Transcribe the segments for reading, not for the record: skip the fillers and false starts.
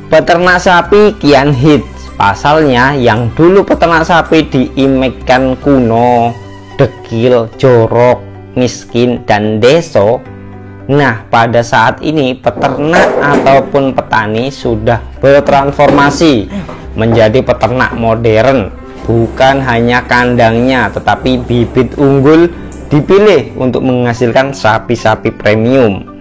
Peternak sapi kian hits. Pasalnya yang dulu peternak sapi diimekkan kuno, dekil, jorok, miskin, dan deso. Nah, pada saat ini peternak ataupun petani sudah bertransformasi menjadi peternak modern. Bukan hanya kandangnya, tetapi bibit unggul dipilih untuk menghasilkan sapi-sapi premium.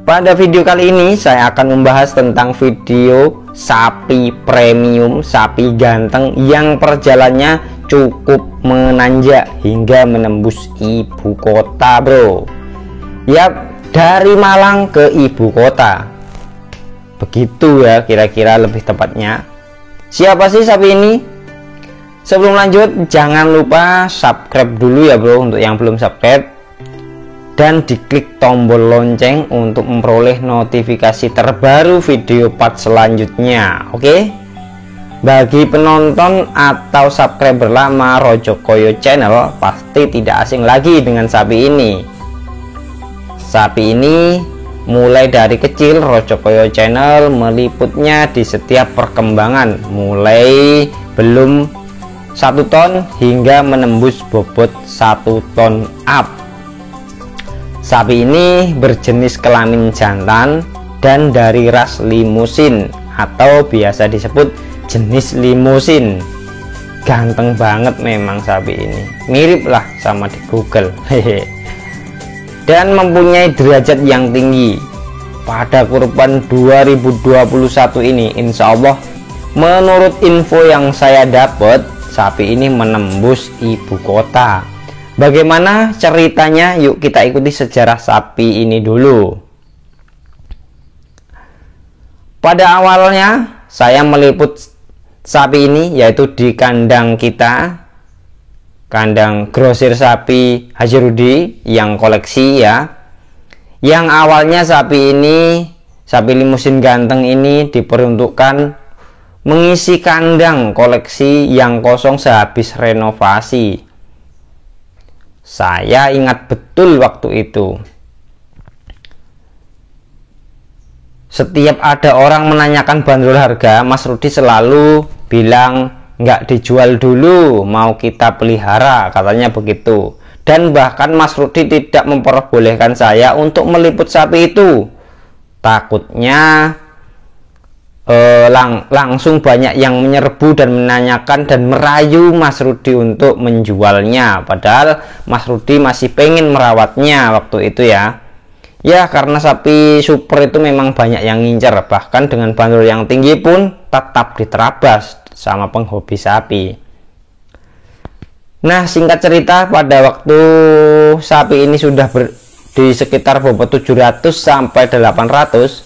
Pada video kali ini saya akan membahas tentang video sapi premium, sapi ganteng yang perjalanannya cukup menanjak hingga menembus ibu kota, bro. Yap, dari Malang ke ibu kota. Begitu ya kira-kira lebih tepatnya. Siapa sih sapi ini? Sebelum lanjut, jangan lupa subscribe dulu ya bro untuk yang belum subscribe, dan diklik tombol lonceng untuk memperoleh notifikasi terbaru video part selanjutnya. Oke? Bagi penonton atau subscriber lama Rojokoyo Channel pasti tidak asing lagi dengan sapi ini. Sapi ini mulai dari kecil Rojokoyo Channel meliputnya di setiap perkembangan, mulai belum 1 ton hingga menembus bobot 1 ton up. Sapi ini berjenis kelamin jantan dan dari ras limusin atau biasa disebut jenis limusin. Ganteng banget memang sapi ini, mirip lah sama di Google. Dan mempunyai derajat yang tinggi. Pada kurban 2021 ini, insya Allah menurut info yang saya dapat, sapi ini menembus ibu kota. Bagaimana ceritanya? Yuk kita ikuti sejarah sapi ini dulu. Pada awalnya saya meliput sapi ini yaitu di kandang kita, kandang grosir sapi Haji Rudi yang koleksi ya. Yang awalnya sapi ini, sapi limusin ganteng ini diperuntukkan mengisi kandang koleksi yang kosong sehabis renovasi. Saya ingat betul waktu itu. Setiap ada orang menanyakan bandrol harga, Mas Rudi selalu bilang nggak dijual dulu, mau kita pelihara, katanya begitu. Dan bahkan Mas Rudi tidak memperbolehkan saya untuk meliput sapi itu. Takutnya langsung banyak yang menyerbu dan menanyakan dan merayu Mas Rudi untuk menjualnya, padahal Mas Rudi masih pengen merawatnya waktu itu ya. Ya karena sapi super itu memang banyak yang ngincer, bahkan dengan bandrol yang tinggi pun tetap diterabas sama penghobi sapi. Nah singkat cerita, pada waktu sapi ini sudah di sekitar bobot 700 sampai 800,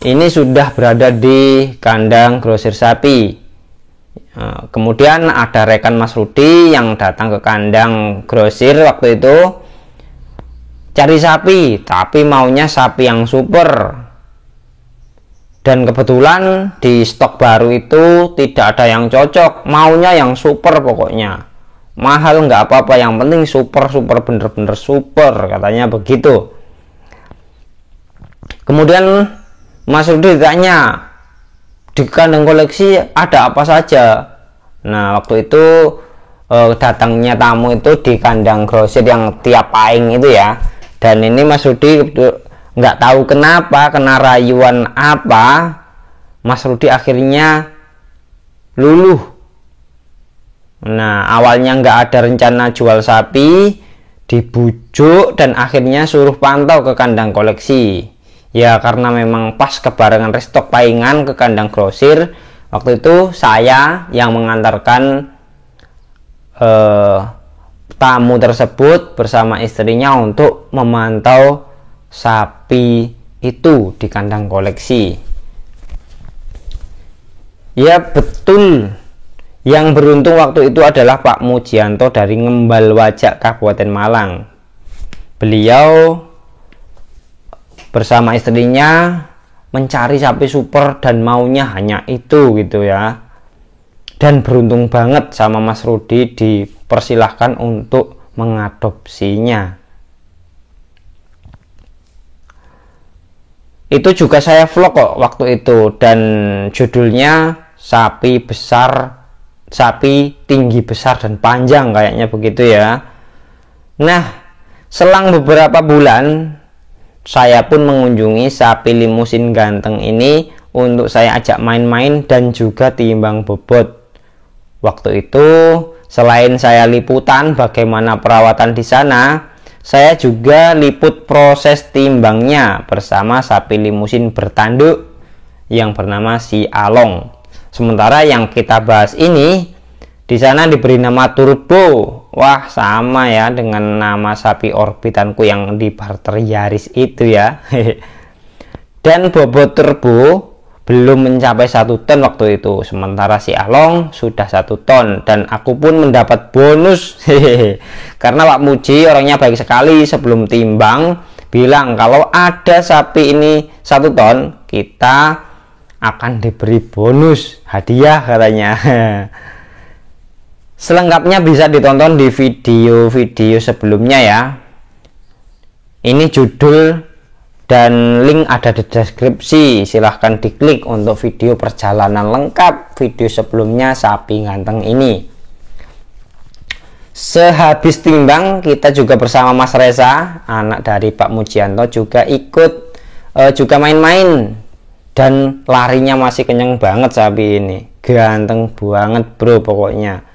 ini sudah berada di kandang grosir sapi. Kemudian ada rekan Mas Rudi yang datang ke kandang grosir waktu itu cari sapi, tapi maunya sapi yang super. Dan kebetulan di stok baru itu tidak ada yang cocok, maunya yang super pokoknya. Mahal nggak apa-apa, yang penting super, bener-bener super, katanya begitu. Kemudian Mas Rudi ditanya, di kandang koleksi ada apa saja? Nah waktu itu datangnya tamu itu di kandang grosir yang tiap paing itu ya. Dan ini Mas Rudi nggak tahu kenapa, kena rayuan apa, Mas Rudi akhirnya luluh. Nah awalnya nggak ada rencana jual sapi, dibujuk dan akhirnya suruh pantau ke kandang koleksi. Ya karena memang pas kebarengan restock paingan ke kandang grosir. Waktu itu saya yang mengantarkan tamu tersebut bersama istrinya untuk memantau sapi itu di kandang koleksi. Ya betul, yang beruntung waktu itu adalah Pak Mujianto dari Ngembal Wajak Kabupaten Malang. Beliau bersama istrinya mencari sapi super dan maunya hanya itu gitu ya. Dan beruntung banget sama Mas Rudi dipersilahkan untuk mengadopsinya. Itu juga saya vlog kok waktu itu, dan judulnya sapi tinggi besar dan panjang, kayaknya begitu ya. Nah, selang beberapa bulan saya pun mengunjungi sapi limusin ganteng ini untuk saya ajak main-main dan juga timbang bobot. Waktu itu selain saya liputan bagaimana perawatan di sana, saya juga liput proses timbangnya bersama sapi limusin bertanduk yang bernama si Along. Sementara yang kita bahas ini di sana diberi nama Turbo. Wah, sama ya dengan nama sapi orbitanku yang di barter Yaris itu ya. Dan bobot Turbo belum mencapai 1 ton waktu itu, sementara si Along sudah 1 ton, dan aku pun mendapat bonus karena Pak Muji orangnya baik sekali. Sebelum timbang bilang kalau ada sapi ini 1 ton, kita akan diberi bonus hadiah katanya. Selengkapnya bisa ditonton di video-video sebelumnya ya. Ini judul dan link ada di deskripsi, silahkan diklik untuk video perjalanan lengkap video sebelumnya sapi ganteng ini. Sehabis timbang, kita juga bersama Mas Reza, anak dari Pak Mujianto, juga ikut juga main-main, dan larinya masih kenyang banget sapi ini. Ganteng banget bro, pokoknya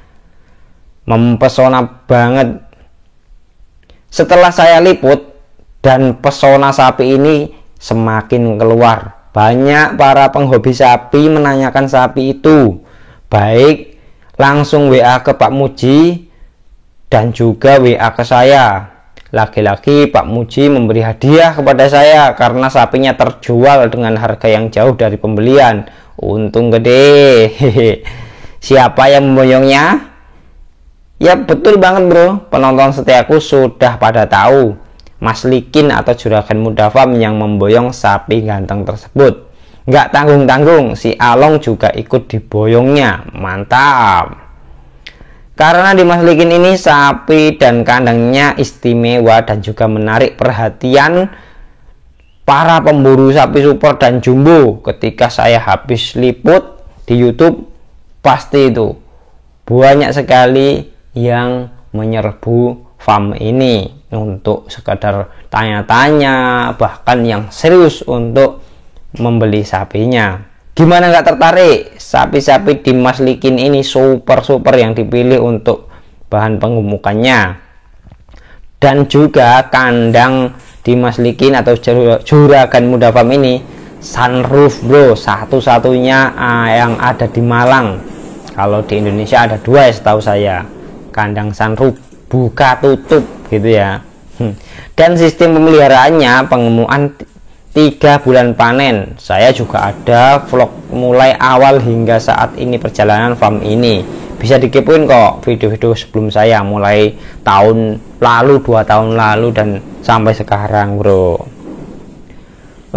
mempesona banget. Setelah saya liput dan pesona sapi ini semakin keluar, banyak para penghobi sapi menanyakan sapi itu, baik langsung WA ke Pak Muji dan juga WA ke saya. Lagi-lagi Pak Muji memberi hadiah kepada saya karena sapinya terjual dengan harga yang jauh dari pembelian. Untung gede. Siapa yang memboyongnya? Ya betul banget bro, penonton setiaku sudah pada tahu, Mas Likin atau Juragan Muda Farm yang memboyong sapi ganteng tersebut. Nggak tanggung-tanggung, si Along juga ikut diboyongnya. Mantap. Karena di Mas Likin ini sapi dan kandangnya istimewa dan juga menarik perhatian para pemburu sapi super dan jumbo. Ketika saya habis liput di YouTube, pasti itu banyak sekali yang menyerbu farm ini untuk sekadar tanya-tanya, bahkan yang serius untuk membeli sapinya. Gimana nggak tertarik? Sapi-sapi di Mas Likin ini super yang dipilih untuk bahan penggemukannya. Dan juga kandang di Mas Likin atau Juragan Muda Farm ini sunroof bro, satu-satunya yang ada di Malang. Kalau di Indonesia ada 2 ya setahu saya, kandang sunroof buka tutup gitu ya. Dan sistem pemeliharaannya pengemukan 3 bulan panen. Saya juga ada vlog mulai awal hingga saat ini perjalanan farm ini, bisa dikepoin kok video-video sebelum saya, mulai tahun lalu, 2 tahun lalu, dan sampai sekarang bro.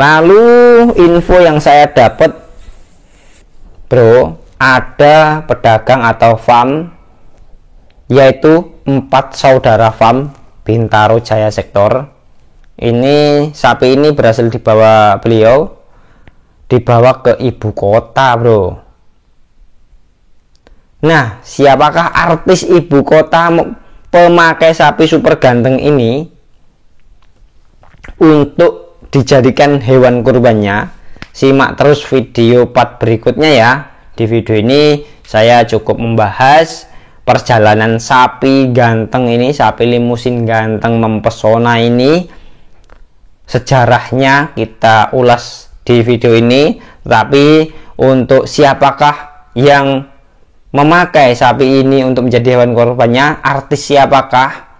Lalu info yang saya dapat bro, ada pedagang atau farm, yaitu 4 saudara farm Bintaro Jaya Sektor. Ini sapi ini berhasil dibawa ke ibu kota bro. Nah, siapakah artis ibu kota pemakai sapi super ganteng ini untuk dijadikan hewan kurbannya? Simak terus video part berikutnya ya. Di video ini saya cukup membahas perjalanan sapi ganteng ini, sapi limusin ganteng mempesona ini. Sejarahnya kita ulas di video ini, tapi untuk siapakah yang memakai sapi ini untuk menjadi hewan kurbannya, artis siapakah,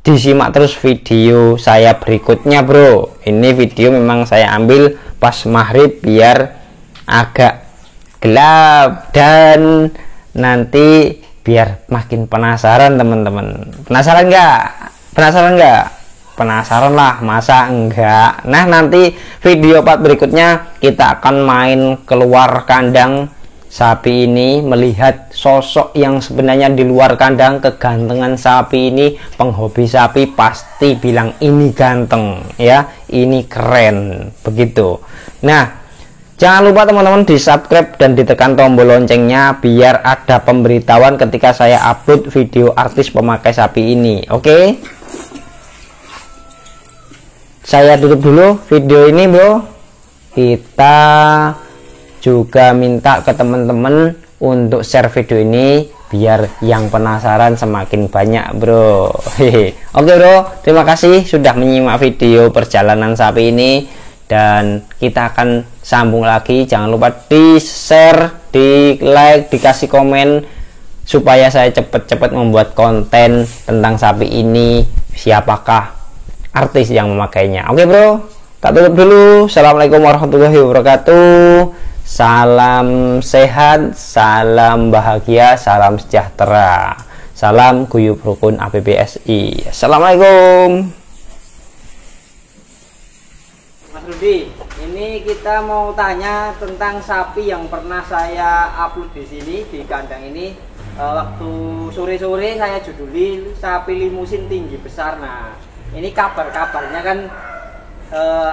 disimak terus video saya berikutnya bro. Ini video memang saya ambil pas maghrib biar agak gelap dan nanti biar makin penasaran teman-teman. Penasaran nggak? Penasaran lah, masa enggak? Nah, nanti video part berikutnya kita akan main keluar kandang sapi ini melihat sosok yang sebenarnya di luar kandang, kegantengan sapi ini, penghobi sapi pasti bilang ini ganteng ya, ini keren begitu. Nah, jangan lupa teman-teman di subscribe dan ditekan tombol loncengnya biar ada pemberitahuan ketika saya upload video artis pemakai sapi ini. Oke, saya tutup dulu video ini bro. Kita juga minta ke teman-teman untuk share video ini biar yang penasaran semakin banyak bro. Hehe. Oke bro, terima kasih sudah menyimak video perjalanan sapi ini, dan kita akan sambung lagi. Jangan lupa di share, di like, dikasih komen supaya saya cepat-cepat membuat konten tentang sapi ini, siapakah artis yang memakainya. Oke bro, tak tutup dulu. Assalamualaikum warahmatullahi wabarakatuh. Salam sehat, salam bahagia, salam sejahtera, salam guyub rukun APBSI. Assalamualaikum. Mas Rudi, ini kita mau tanya tentang sapi yang pernah saya upload di sini di kandang ini. Waktu sore-sore saya juduli sapi limusin tinggi besar. Nah, ini kabar-kabarnya kan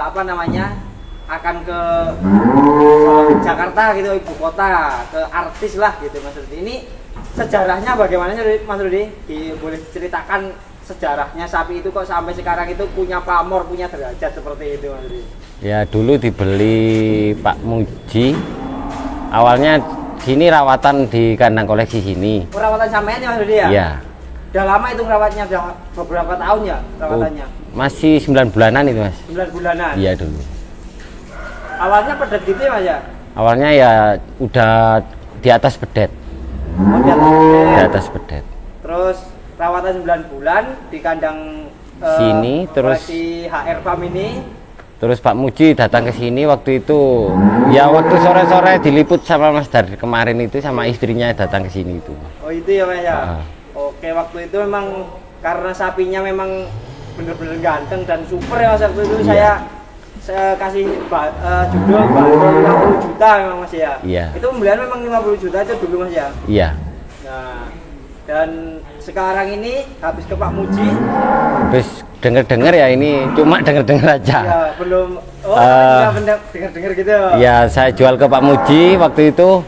apa namanya, akan ke Jakarta gitu, ibu kota, ke artis lah gitu Mas Rudi. Ini sejarahnya bagaimana Mas Rudi? Boleh ceritakan sejarahnya sapi itu kok sampai sekarang itu punya pamor, punya derajat seperti itu Mas Rudi? Ya dulu dibeli Pak Muji. Awalnya sini rawatan di kandang koleksi sini. Perawatan sampean ya Mas Rudi ya? Iya. Udah lama itu rawatnya, udah beberapa tahun ya rawatannya? Masih 9 bulanan itu Mas. 9 bulanan? Iya dulu. Awalnya pedet gitu ya Mas ya? Awalnya ya udah di atas bedet. Oh, di atas bedet. Di atas bedet. Terus rawatan 9 bulan di kandang sini, terus di HR Farm ini. Terus Pak Muji datang ke sini waktu itu. Ya waktu sore-sore diliput sama Mas dari kemarin itu, sama istrinya datang ke sini itu. Oh itu ya Mas ya? Oke, waktu itu memang karena sapinya memang bener-bener ganteng dan super ya Mas. Waktu itu saya kasih judul bandrol 50 juta memang Mas ya. Iya. Itu pembelian memang 50 juta itu dulu Mas ya. Iya. Nah, dan sekarang ini habis ke Pak Muji. Habis denger-denger ya, ini cuma denger-denger aja. Ya, belum. Oh, denger-denger gitu. Ya, saya jual ke Pak Muji waktu itu.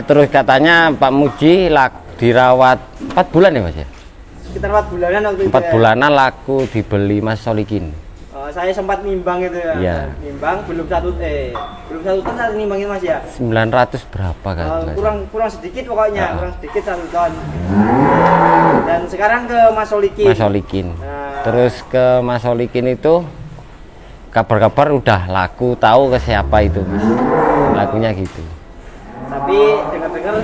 Terus katanya Pak Muji dirawat 4 bulan ya Mas ya. Sekitar 4 bulanan waktu itu. 4 bulanan laku dibeli Mas Solikin. Saya sempat nimbang itu ya. Iya. Nimbang belum satu ton saya nimbangin Mas ya. 900 berapa kan? Kurang sedikit pokoknya, kurang sedikit 1 ton. Dan sekarang ke Mas Solikin. Mas Solikin. Terus ke Mas Solikin itu kabar-kabar udah laku, tahu ke siapa itu Mas. Lakunya gitu. Tapi dengar-dengar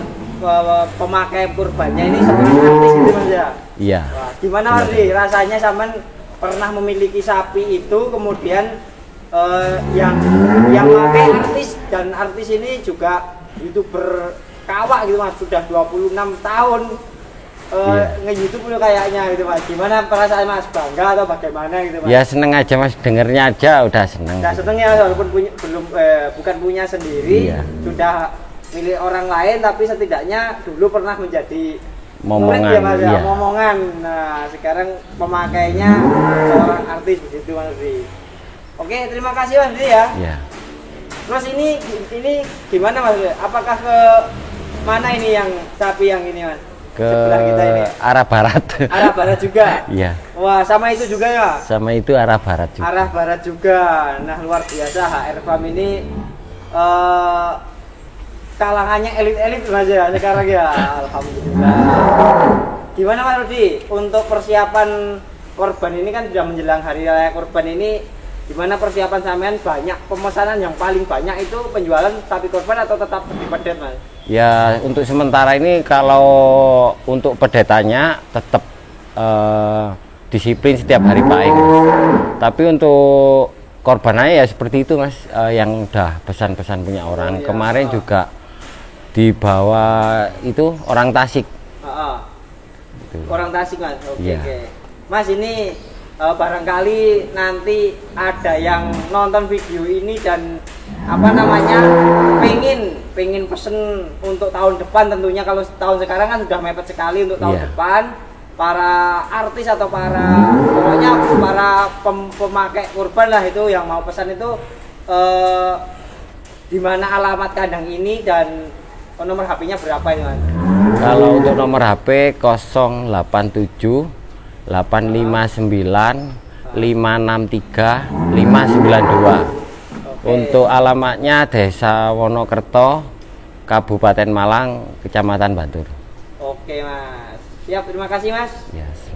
pemakai kurbannya ini seperti artis gitu Mas ya. Iya. Wah, gimana Mas rasanya sampean pernah memiliki sapi itu, kemudian yang pakai artis, dan artis ini juga YouTuber kawak gitu Mas, sudah 26 tahun nge-YouTube kayaknya gitu Mas. Gimana perasaan Mas, bangga atau bagaimana gitu Mas? Ya seneng aja Mas, dengernya aja udah seneng. Udah seneng ya, walaupun bukan punya sendiri, sudah milik orang lain, tapi setidaknya dulu pernah menjadi momongan ya Mas, ya, momongan. Nah, sekarang pemakainya seorang artis begitu Mas Rudi. Oke, terima kasih Mas Rudi ya. Iya. Terus ini gimana Mas Rudi? Apakah ke mana ini yang sapi yang ini Mas? Ke sebelah kita ini. Arah barat. Arah barat juga. Iya. Wah, sama itu juga ya? Sama itu arah barat juga. Arah barat juga. Nah, luar biasa HR Farm ini kalangannya elit-elit Mas ya sekarang ya. Alhamdulillah. Gimana Mas Rudi untuk persiapan korban ini, kan sudah menjelang hari raya korban ini, gimana persiapan sampean? Banyak pemesanan, yang paling banyak itu penjualan sapi korban atau tetap di pedet Mas? Ya untuk sementara ini kalau untuk pedetannya tetap disiplin setiap hari paing. Tapi untuk korbannya ya seperti itu Mas, yang udah pesan-pesan punya orang. Kemarin juga dibawa itu orang Tasik. Orang Tasik Mas. Oke. Mas, ini barangkali nanti ada yang nonton video ini dan apa namanya pengen pesen untuk tahun depan. Tentunya kalau tahun sekarang kan sudah mepet sekali, untuk tahun depan para artis atau para pokoknya para pemakai kurban lah itu yang mau pesan itu di mana alamat kandang ini dan nomor HP-nya berapa ini, Mas? Kalau untuk nomor HP 087 859 563 592. Untuk alamatnya Desa Wonokerto, Kabupaten Malang, Kecamatan Bantul. Oke, Mas. Siap, terima kasih, Mas. Yes.